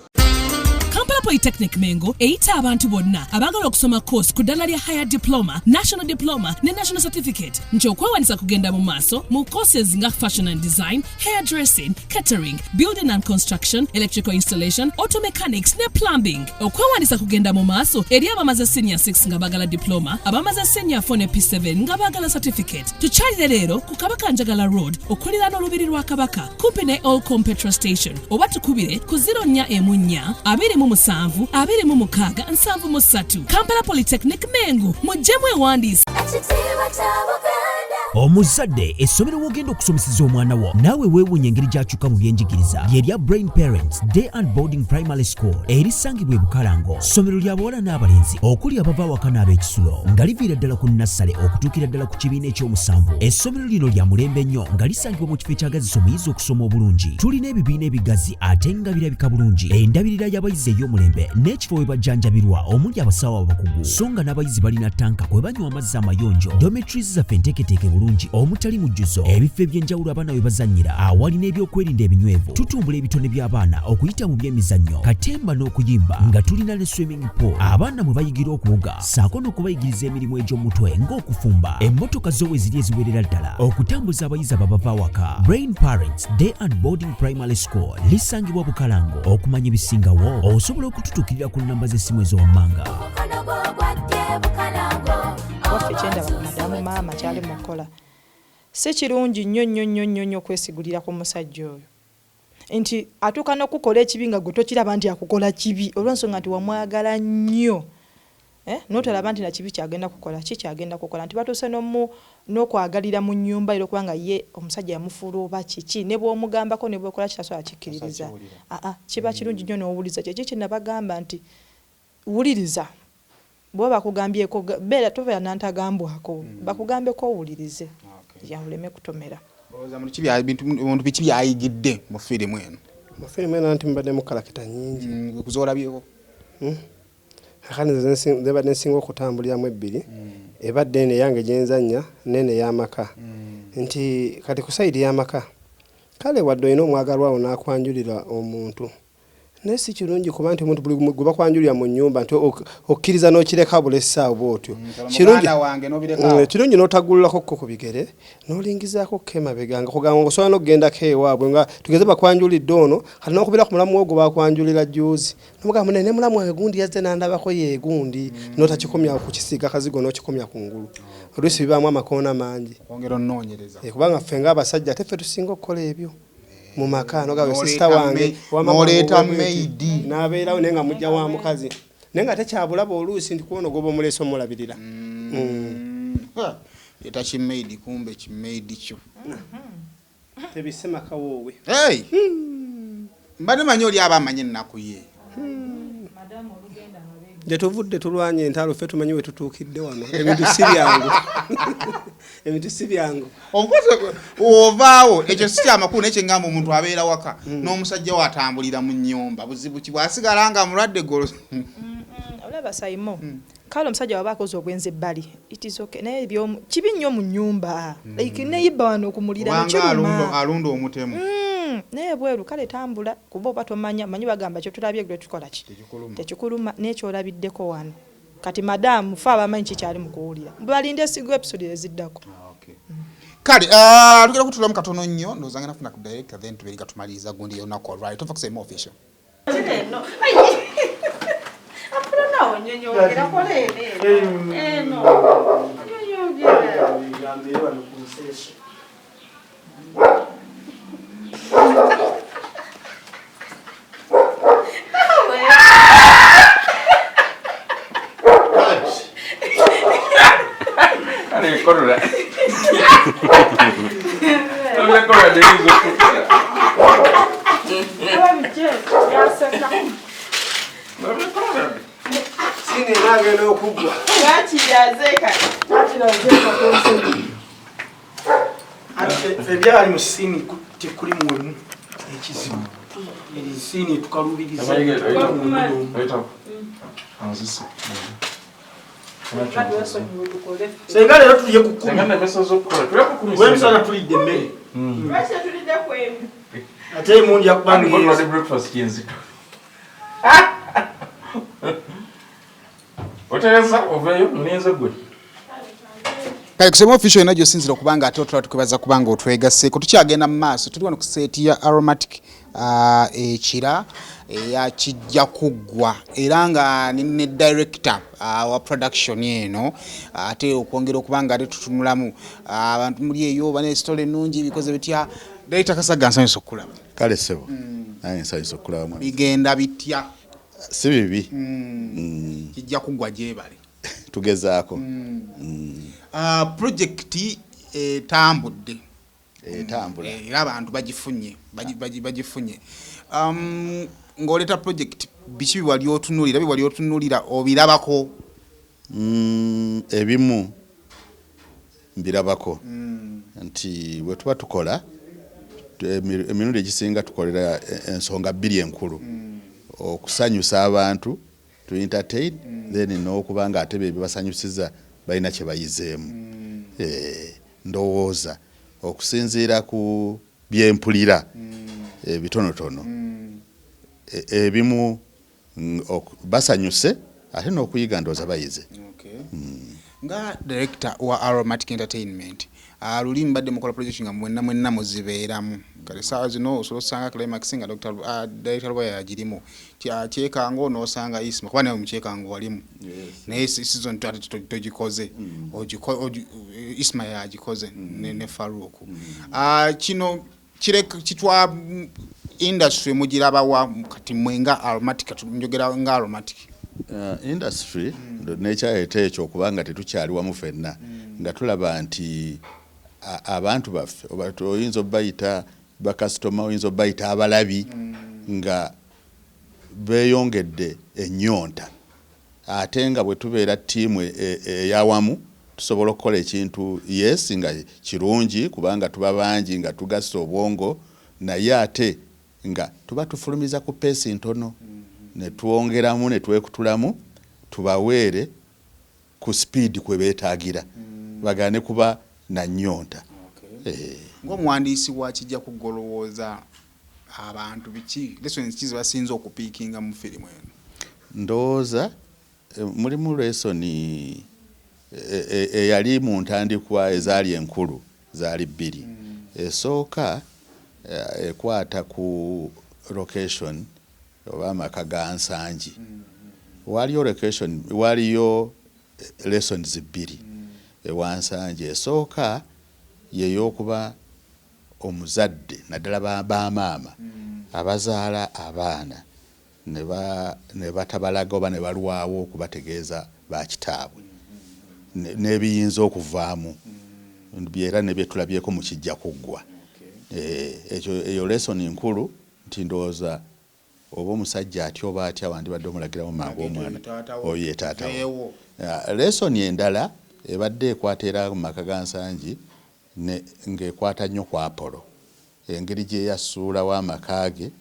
Kampala Polytechnic Mengo eyita abantu bonna abagala okusoma course ku ddala lya higher diploma, national diploma ne national certificate nti okwewanisa kugenda mu maaso mu courses nga fashion and design, hairdressing, catering, building and construction, electrical installation, auto mechanics ne plumbing. Okwewanisa kugenda mu maaso eri abamaze senior 6 nga bagala diploma, abamaze senior 4 ne P7 nga bagala certificate. Tukyalire leero ku Kabaka Njagala Road okuliraana olubiri lwa Kabaka kumpi ne Olcom Petrol Station oba tukubire ku 0414 27 26 73. Kampala Polytechnic Mengo mujjemu ewandiisa. omuzadde essomero wogenda okusomeseza omwana wo naawe weewuunya engeri gy'akyuka mu byenjigiriza lyerya Brain Parents Day and Boarding Primary School erisangibwa e Bukalango, ssomero lya bawala n'abalenzi okuli abava awaka n'ab'ekisulo nga liviira ddala ku nassale okutuukira ddala ku kibiina eky'omusanvu. Essomero lino lya mulembe nnyo nga lisangibwa mu kifo ekyagazisa omuyizi okusoma obulungi. Tulina ebibiina ebigazi ate nga birabika bulungi, endabirira y'abayizi ey'omulembe n'ekifo we bajjanjabirwa omuli abasawo abakugu, so nga n'abayizi balina tanka kwe banywa amazzi amayonjo, dormitories zaffe enteeketeeke bulungi omutali mujjuzo, ebifo eby'enjawulo abaana we bazannyira awali n'ebyokwerinda ebinywevu. Tutumbula ebitone by'abaana okuyita mu by'emizannyo, katemba n'okuyimba nga tulina ne swimming pool abaana mwe bayigira okuwuga ssaako n'okubayigiriza emirimu egy'omutwe ng'okufumba. Emmotoka zo we ziri eziwerera ddala okutambuza abayizi ababava awaka. Brain Parents Day and Boarding Primary School lisangibwa Bukalango. Okumanya ebisingawo osobola okututukirira ku nnamba z'essimu ez'owammanga. waffe kyendaba ku madamu maama kyali mukola si kirungi nnyo okwesigulira ku musajja oyo nti atuuka n'okukola ekibi nga gwe tokiraba nti akukola kibi olw'ensonga nti wamwagala nnyo n'otalaba nti na kibi kyagenda kukola kyagenda kukola nti batuuse n'okwagalira mu nnyumba era okubanga ye omusajja yamufuula oba kiki ne bw'omugambako ne bwekola kitasobola kikkiririza. Kiba kirungi nnyo n'owuliza kyekyo kye nabagamba nti wuliriza. Bwe bakugambyeko beera tobeera nantagambwako bakugambeko owulirize yawuleme kutomera. Omuntu biki byayigidde mu firimu eno? Mu firimu eno nti mbadde mu kalakita nnyingi kuzoolabyeko akani zebadde nsinga okutambuliramu ebbiri ebadde eno eyange gyenzannya nene y'amaka nti kati ku sayidi y'amaka kale wadde olina omwagalwawo n'akwanjulira omuntu naye si kirungi kuba nti omuntu buli gwe bakwanjulira mu nnyumba nti okkiriza n'okireka bula essaawa bw'otyo. Kirungi n'otaggululako ku bigere n'olingizaako kemabega nga kugamba osobola n'okgendako ewaabwe nga tugeze bakwanjulidde ono kati n'okubira ku mulamu ogwo bakwanjulira juuzi n'omugamba ne mulamu wange gundi yazze n'andabako ye gundi n'otakikomya ku kisiga akazigo n'okikomya ku ngulu. Oluusi bibaamu amakoona mangi kubanga ffe ng'abasajja ate ffe tusinga okukola ebyo mu maka nogawe sister wange n'oleeta maidi n'abeerawo naye nga mujja wa mukazi naye nga tekyabulaba oluusi nti kuwono goba omuleese omulabirira leeta kimaidi kumbe kimaidi kyo tebise maka woowe mbadde manyi oli aba amanyi ennaku ye gye tuvudde tulwanye entalo ffe tumanyi we tutuukidde wano ebintu si byangu ebintu si byangu ovaawo ekyo si kyamakulu naye kyengamba omuntu abeera waka n'omusajja watambulira mu nnyumba buzibu ki bwasigala nga mulwadde golo olaba sayimo kale omusajja waba akoze obwenzi ebbali naye kibi nnyo mu nnyumba neyibba wano okumulira alunda omutemu naye bweru kale tambula kuba oba tomanya manyi bagamba kyo tulabye gwe tukola ki tekikuluma n'ekyolabiddeko wano kati madamu fe abamanyi kikyali mu kuwulira balinde esigo episode eziddako. Kale tugenda kutulamu katono nnyo ndowooza ngenda kufuna ku director then tubeera tumaliriza gundi y'olunaku olwali tova kusema official ebyali mu sini tekuli muwemu ekizibu sini tukalubiriza senga leero tuliye ku 10 wemisana tulidde emmere ate emundi yakubanga otereza oveyo mulinze gwe kale kusema official ena gyosinzira okubanga ate otula tukwebaza kubanga otwegaseeko tukyagenda mu maaso tuli wano ku seeti ya aromatic ekira kijja kuggwa era nga ne director wa production eno ate okwongera okubanga ate tutunulamu abantu muli eyo bane story ennungi bikoze bitya director Kasaga nsanyusa okulaba kale sebo naye nsanyusa okulaba bigenda bitya si bibi kijja kuggwa gyebale tugezaako project etambudde etambula era abantu bagifunye ng'oleta project biki wali otunulira obirabako ebimu mbirabako nti bwe tuba tukola emirundi egisinga tukolera ensonga bbiri enkulu okusanyusa abantu to entertain then n'okuba nga ate bebasanyusiza balina kye bayizeemu ndowooza okusinziira ku byempulira bitonotono ebimu basanyuse ate n'okuyiga ndowooza bayize. Nga director wa Aromatic Entertainment luli mbadde mukola project nga mwenna muzibeeramu kale saawa zino osobola osanga Climax nga director wa yagirimu kyekanga onoosanga Isma kuba nawe mukyekanga walimu naye season 2 togikoze Isma yagikoze ne Farouk kino kitwa industry mugirabawa kati mwenga Aromatic njogera nga Aromatic industry nekyayeta ekyo okubanga tetukyali wamu fenna nga tulaba nti abantu baffe oyinza obayita bakasitoma oyinza obayita abalabi nga beeyongedde ennyonta ate nga bwe tubeera ttiimu eyawamu tusobola okukola ekintu yes nga kirungi kubanga tuba bangi nga tugasa obwongo naye ate nga tuba tufulumiza ku peesi ntono ne twongeramu ne twekutulamu tubaweere ku speed kwe beetaagira bagane kuba na nnyonta. Ng'omuwandiisi wakijja kugolowooza abantu biki lessons kizi basinza okupiikinga mu firimu eno? Ndowooza mulimu lesoni eyali mu ntandikwa ezaali enkulu zaali bbiri. Esooka ekwata ku location oba amaka ga Nsangi. Waliyo lessons bbiri ewa Nsangi. Esooka yeyokuba omuzadde naddala bamaama abazaala abaana ne batabalaga oba ne balwawo okubategeeza bakitaabwe n'ebiyinza okuvaamu era ne byetulabyeko mu kijja kuggwa. Eyo lesson nkulu nti ndowooza oba omusajja atya oba atya wandibadde omulagiramu mangu omwana oyo ye taatawo. Lesson endala ebadde ekwata era mu maka ga Nsangi ng'ekwata nnyo ku Apollo engeri gye yasuulawo amaka ge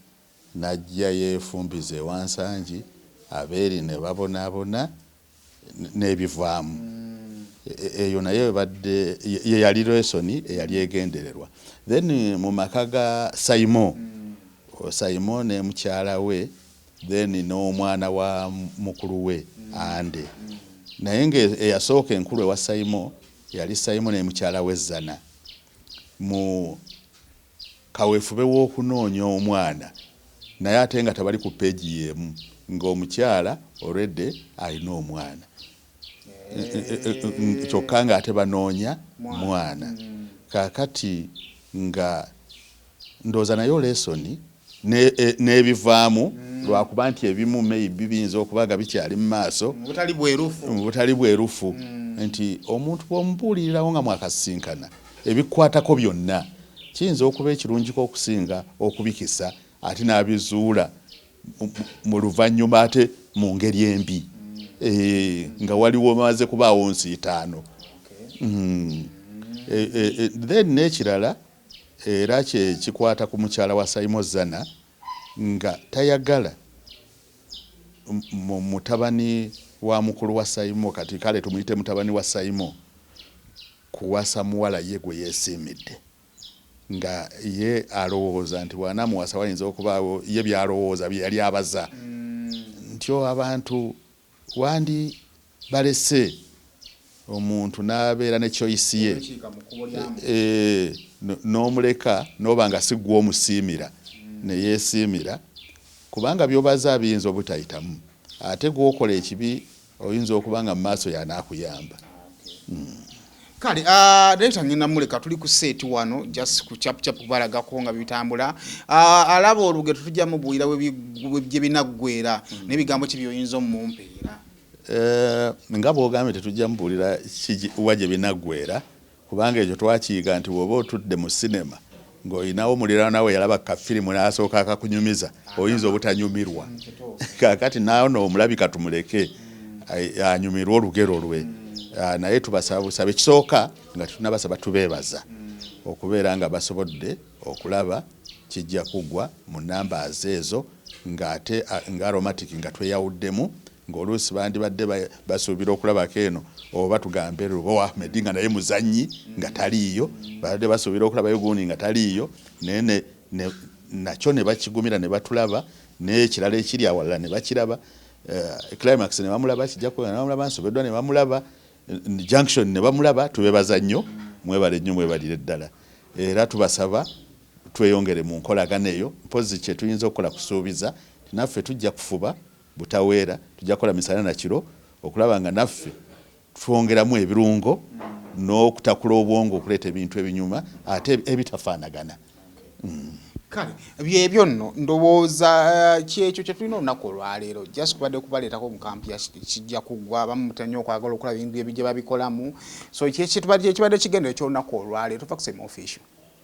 n'ajja yeefumbiza ewa Nsangi abeeri ne babonaabona n'ebivaamu. Eyo naye ebadde ye yali lesson eyali egendererwa. Then mu maka ga Simon ne mukyala we then n'omwana wa mukulu we Ande. Naye ng'eyasooka enkulu ewa Simon yali Simon ne mukyala we Zana. Mu kaweefube w'okunoonya omwana naye ate nga tabali ku peegi y'emu ng'omukyala already alina omwana kyokka nga ate banoonya mwana. Kaakati nga ndowooza nayo lesoni n'ebivaamu lwakuba nti ebimu maybe biyinza okuba nga bikyali mu maaso mu butali bwerufu nti omuntu bw'omubuulirirawo nga mwakasisinkana ebikwatako byonna kiyinza okuba ekirungiko okusinga okubikisa ate n'abizuula mu luvannyuma ate mu ngeri embi nga waliwo maze kubaawo nsiitaano. Then n'ekirala era kikwata ku mukyala wa Simon Zana nga tayagala mutabani wa mukulu wa Simon kati kale tumuyite mutabani wa Simon kuwasa muwala ye gwe yeesiimidde nga ye alowooza nti bw'anaamuwasa wayinza okubaawo ye byalowooza bye yali abaza ntyo abantu wandi balese omuntu n'abeera ne choice ye n'omuleka n'oba nga si gwe omusiimira ne yeesiimira kubanga by'obaza biyinza obutayitamu ate gw'okola ekibi oyinza okuba nga mu maaso y'anaakuyamba. Kale director ngenda muleka tuli ku set wano just ku chap kubalagako nga bitambula alaba oluge tutujja mu buira bye binaggwera n'ebigambo kibyoyinza omumpeera nga bw'ogambye tetujja mubuulira waje binaggwera kubanga ekyo twakiyiga nti bw'oba otudde mu sinema ng'olinawo muliraano we yalaba kafirimu n'asooka akakunyumiza oyinza obutanyumirwa kaakati naawo omulabi katumuleke anyumirwa olugero lwe naye tubasaba busabe ekisooka nga tunabasaba tubeebaza okubeera nga basobodde okulaba kijja kugwa mu numbers ezo ng'ate nga aromatic nga tweyawuddemu ng'oluusi bandibadde basuubira okulabako eno oba tugambe Lubowa Ahmed nga naye muzannyi nga taliiyo badde basuubira okulabayo gundi nga taliiyo naye nakyo ne bakigumira ne batulaba n'ekirala ekiri awalala ne bakiraba Climax ne bamulaba kijja kuba ne bamulaba Nsobeddwa ne bamulaba Junction ne bamulaba tubebaza nnyo mwebale nnyo mwebalire ddala era tubasaba tweyongere mu nkolagana eyo mpozi kye tuyinza okukola kusuubiza naffe tujja kufuba butaweera tujja kukola misana na kiro okulaba nga naffe twongeramu ebirungo n'okutakula obwongo okuleeta ebintu ebinyuma ate ebitafaanagana kale byebyo nno ndowooza kyekyo kye tulina olunaku olwaleero just kubadde kubaleetako mu kampi kijja kuggwa abamu mutanya okwagala okulaba ebintu ebijja babikolamu so kibadde kigendero ekyolunaku olwaleero tuva kusema official